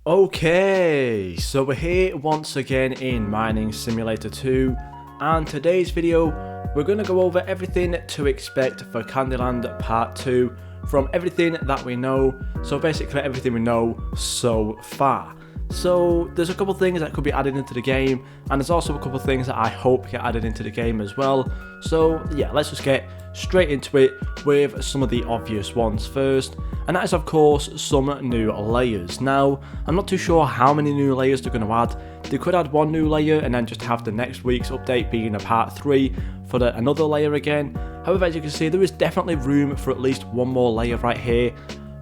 Okay, so we're here once again in Mining Simulator 2, and today's video we're going to go over everything to expect for Candyland Part 2 from everything that we know, so basically everything we know so far. So there's a couple things that could be added into the game, and there's also a couple things that I hope get added into the game as well. So yeah, let's just get straight into it with some of the obvious ones first, and that is of course some new layers. Now, I'm not too sure how many new layers they're going to add. They could add one new layer and then just have the next week's update being a part 3 for another layer again. However, as you can see, there is definitely room for at least one more layer right here.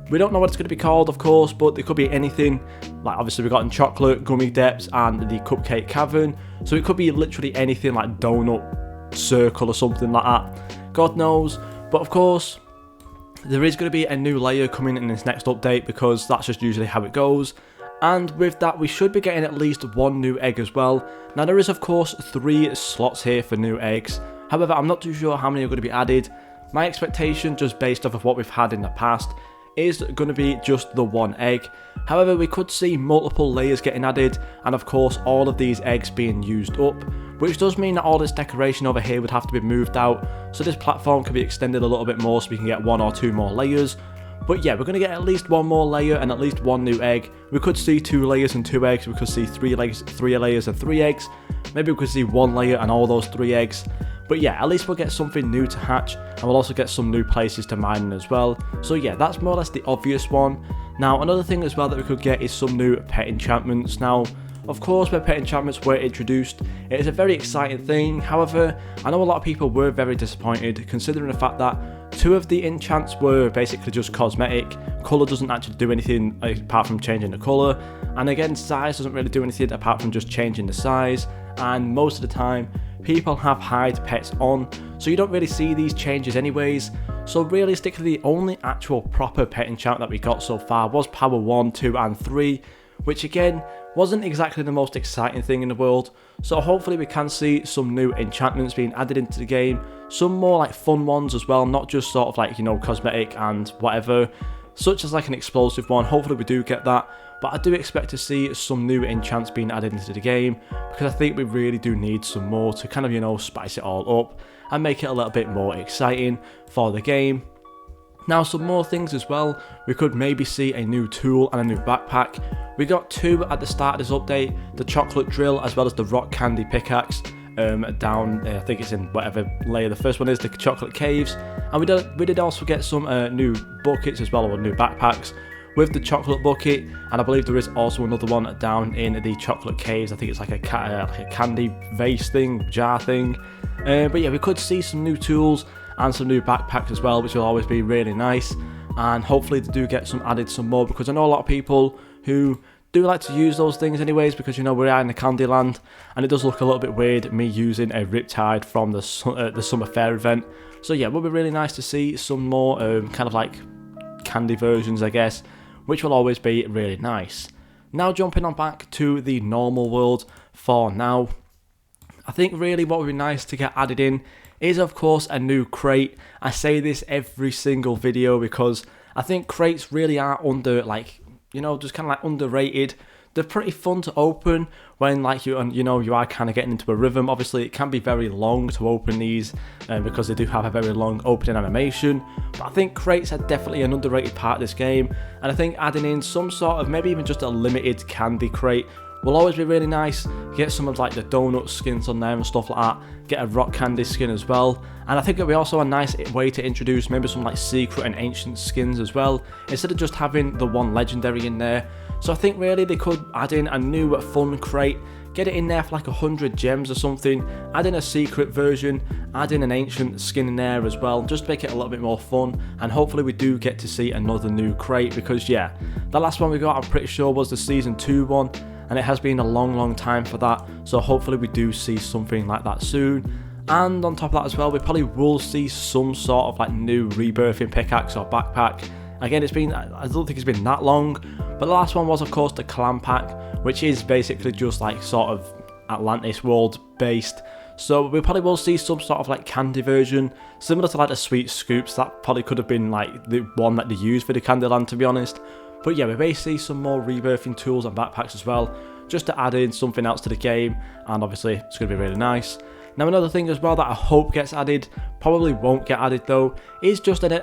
We don't know what it's going to be called, of course, but it could be anything. Like, obviously, we've got chocolate, gummy depths, and the cupcake cavern. So it could be literally anything like donut circle or something like that. God knows. But of course, there is going to be a new layer coming in this next update because that's just usually how it goes. And with that, we should be getting at least one new egg as well. Now, there is, of course, 3 slots here for new eggs. However, I'm not too sure how many are going to be added. My expectation, just based off of what we've had in the past, is going to be just the one egg. However, we could see multiple layers getting added, and of course all of these eggs being used up, which does mean that all this decoration over here would have to be moved out, so this platform can be extended a little bit more so we can get 1 or 2 more layers. But yeah, we're going to get at least one more layer and at least one new egg. We could see 2 layers and 2 eggs, we could see 3 layers and 3 eggs, maybe we could see 1 layer and all those 3 eggs. But yeah, at least we'll get something new to hatch, and we'll also get some new places to mine as well. So yeah, that's more or less the obvious one. Now, another thing as well that we could get is some new pet enchantments. Now, of course, when pet enchantments were introduced, it is a very exciting thing. However, I know a lot of people were very disappointed, considering the fact that 2 of the enchants were basically just cosmetic. Colour doesn't actually do anything apart from changing the colour, and again, size doesn't really do anything apart from just changing the size, and most of the time, people have hide pets on, so you don't really see these changes anyways. So realistically, the only actual proper pet enchant that we got so far was power 1, 2 and 3, which again wasn't exactly the most exciting thing in the world. So hopefully we can see some new enchantments being added into the game, some more like fun ones as well, not just sort of like, you know, cosmetic and whatever, such as like an explosive one. Hopefully we do get that. But I do expect to see some new enchants being added into the game, because I think we really do need some more to kind of, you know, spice it all up and make it a little bit more exciting for the game. Now, some more things as well. We could maybe see a new tool and a new backpack. We got 2 at the start of this update, the chocolate drill as well as the rock candy pickaxe. Down, I think it's in whatever layer the first one is, the chocolate caves. And we did also get some new buckets as well, or new backpacks, with the chocolate bucket, and I believe there is also another one down in the chocolate caves. I think it's like a candy vase thing, jar thing. But yeah, we could see some new tools and some new backpacks as well, which will always be really nice. And hopefully they do get some more, because I know a lot of people who do like to use those things anyways, because, you know, we're out in the Candyland, and it does look a little bit weird me using a Riptide from the summer fair event. So yeah, it would be really nice to see some more kind of like candy versions, I guess, which will always be really nice. Now, jumping on back to the normal world for now, I think really what would be nice to get added in is, of course, a new crate. I say this every single video because I think crates really are just kind of like underrated. They're pretty fun to open when you are kind of getting into a rhythm. Obviously, it can be very long to open these because they do have a very long opening animation. But I think crates are definitely an underrated part of this game. And I think adding in some sort of, maybe even just a limited candy crate will always be really nice. Get some of like the donut skins on there and stuff like that. Get a rock candy skin as well. And I think it'll be also a nice way to introduce maybe some like secret and ancient skins as well, instead of just having the one legendary in there. So I think really they could add in a new fun crate, get it in there for like 100 gems or something, add in a secret version, add in an ancient skin in there as well, just to make it a little bit more fun. And hopefully we do get to see another new crate, because yeah, the last one we got, I'm pretty sure, was the season 2 one, and it has been a long time for that. So hopefully we do see something like that soon. And on top of that as well, we probably will see some sort of like new rebirthing pickaxe or backpack. Again, I don't think it's been that long, but the last one was, of course, the clan pack, which is basically just like sort of Atlantis world based. So we probably will see some sort of like candy version, similar to like the sweet scoops. That probably could have been like the one that they used for the Candyland, to be honest. But yeah, we may see some more rebirthing tools and backpacks as well, just to add in something else to the game, and obviously it's going to be really nice. Now another thing as well that I hope gets added, probably won't get added though, is just an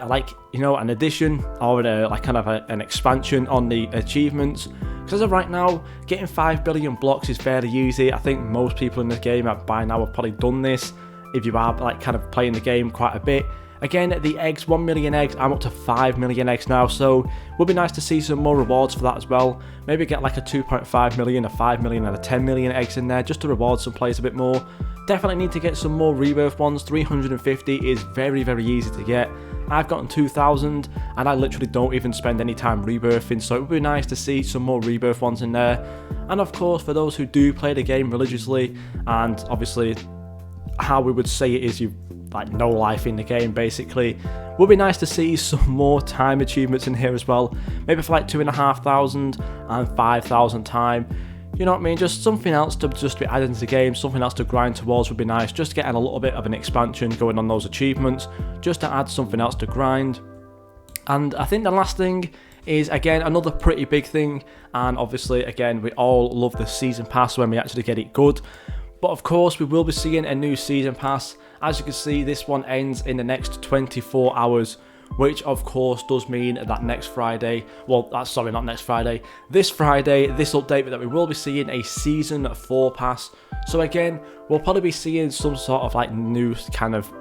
addition or an expansion on the achievements. Because as of right now, getting 5 billion blocks is fairly easy. I think most people in the game by now have probably done this, if you are kind of playing the game quite a bit. Again, the eggs, 1 million eggs, I'm up to 5 million eggs now, so it would be nice to see some more rewards for that as well. Maybe get like a 2.5 million, a 5 million and a 10 million eggs in there, just to reward some players a bit more. Definitely need to get some more rebirth ones. 350 is very, very easy to get. I've gotten 2,000 and I literally don't even spend any time rebirthing, so it would be nice to see some more rebirth ones in there. And of course, for those who do play the game religiously, and obviously how we would say it is you like no life in the game basically, would be nice to see some more time achievements in here as well. Maybe for like 2,500 and 5,000 time. You know what I mean? Just something else to just be added into the game, something else to grind towards would be nice. Just getting a little bit of an expansion going on those achievements, just to add something else to grind. And I think the last thing is, again, another pretty big thing. And obviously, again, we all love the season pass when we actually get it good. But of course, we will be seeing a new season pass. As you can see, this one ends in the next 24 hours. Which of course does mean that next Friday, sorry, not next Friday, this Friday, this update, that we will be seeing a Season 4 pass. So again, we'll probably be seeing some sort of like new kind of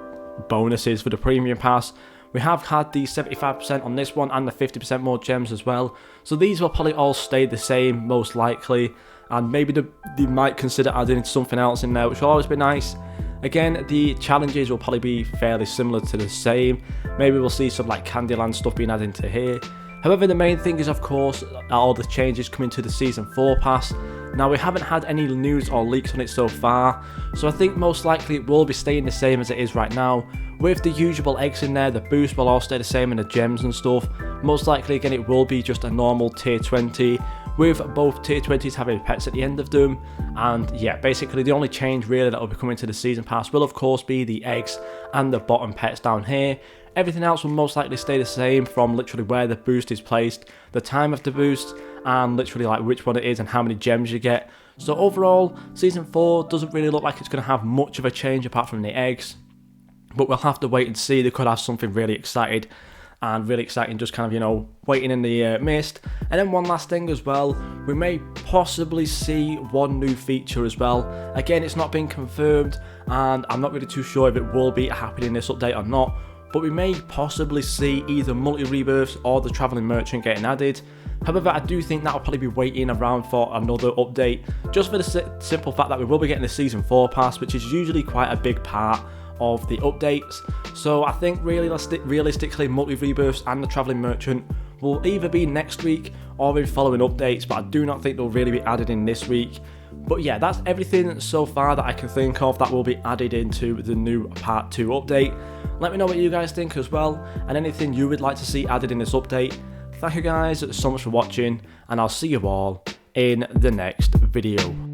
bonuses for the premium pass. We have had the 75% on this one and the 50% more gems as well. So these will probably all stay the same, most likely. And maybe they might consider adding something else in there, which will always be nice. Again, the challenges will probably be fairly similar to the same. Maybe we'll see some like Candyland stuff being added into here. However, the main thing is, of course, all the changes coming to the Season 4 pass. Now, we haven't had any news or leaks on it so far, so I think most likely it will be staying the same as it is right now. With the usual eggs in there, the boost will all stay the same, and the gems and stuff. Most likely, again, it will be just a normal tier 20, with both tier 20s having pets at the end of them. And yeah, basically the only change really that will be coming to the season pass will of course be the eggs and the bottom pets down here. Everything else will most likely stay the same, from literally where the boost is placed, the time of the boost, and literally like which one it is and how many gems you get. So overall, Season 4 doesn't really look like it's going to have much of a change apart from the eggs. But we'll have to wait and see. They could have something really exciting, just kind of, you know, waiting in the mist. And then one last thing as well, we may possibly see one new feature as well. Again, it's not been confirmed, and I'm not really too sure if it will be happening in this update or not, but we may possibly see either multi-rebirths or the travelling merchant getting added. However, I do think that will probably be waiting around for another update, just for the simple fact that we will be getting the Season 4 pass, which is usually quite a big part of the updates. So I think realistically, multi-rebirths and the travelling merchant will either be next week or in following updates, but I do not think they'll really be added in this week. But yeah, that's everything so far that I can think of that will be added into the new Part 2 update. Let me know what you guys think as well, and anything you would like to see added in this update. Thank you guys so much for watching, and I'll see you all in the next video.